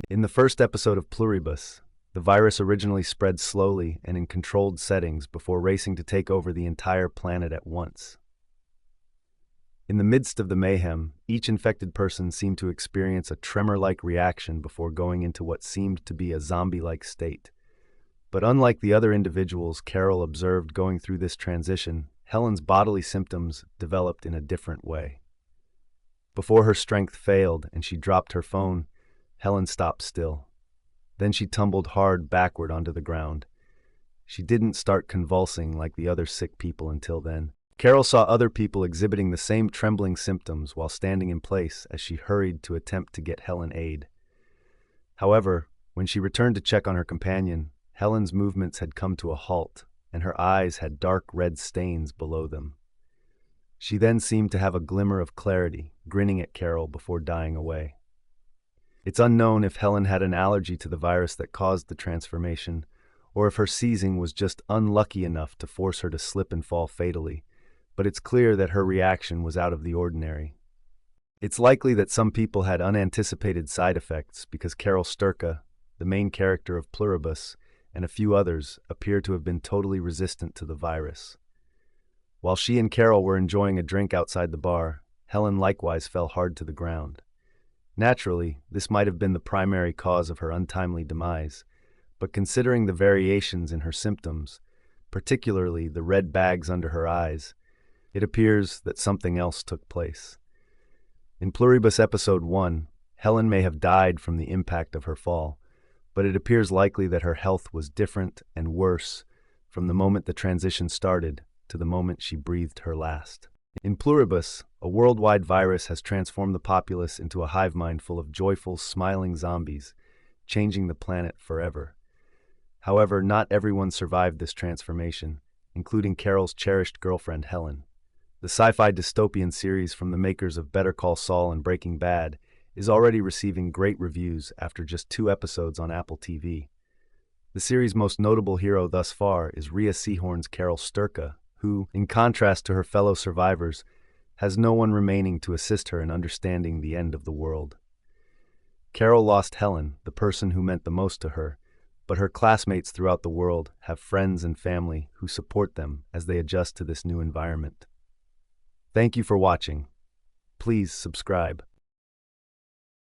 In the first episode of Pluribus, the virus originally spread slowly and in controlled settings before racing to take over the entire planet at once. In the midst of the mayhem, each infected person seemed to experience a tremor-like reaction before going into what seemed to be a zombie-like state. But unlike the other individuals Carol observed going through this transition, Helen's bodily symptoms developed in a different way. Before her strength failed and she dropped her phone, Helen stopped still. Then she tumbled hard backward onto the ground. She didn't start convulsing like the other sick people until then. Carol saw other people exhibiting the same trembling symptoms while standing in place as she hurried to attempt to get Helen aid. However, when she returned to check on her companion, Helen's movements had come to a halt, and her eyes had dark red stains below them. She then seemed to have a glimmer of clarity, grinning at Carol before dying away. It's unknown if Helen had an allergy to the virus that caused the transformation, or if her seizing was just unlucky enough to force her to slip and fall fatally, but it's clear that her reaction was out of the ordinary. It's likely that some people had unanticipated side effects because Carol Sturka, the main character of Pluribus, and a few others appear to have been totally resistant to the virus. While she and Carol were enjoying a drink outside the bar, Helen likewise fell hard to the ground. Naturally, this might have been the primary cause of her untimely demise, but considering the variations in her symptoms, particularly the red bags under her eyes, it appears that something else took place. In Pluribus Episode 1, Helen may have died from the impact of her fall, but it appears likely that her health was different and worse from the moment the transition started to the moment she breathed her last. In Pluribus, a worldwide virus has transformed the populace into a hive mind full of joyful, smiling zombies, changing the planet forever. However, not everyone survived this transformation, including Carol's cherished girlfriend Helen. The sci-fi dystopian series from the makers of Better Call Saul and Breaking Bad is already receiving great reviews after just 2 episodes on Apple TV. The series' most notable hero thus far is Rhea Seehorn's Carol Sturka, who, in contrast to her fellow survivors, has no one remaining to assist her in understanding the end of the world. Carol lost Helen, the person who meant the most to her, but her classmates throughout the world have friends and family who support them as they adjust to this new environment. Thank you for watching. Please subscribe.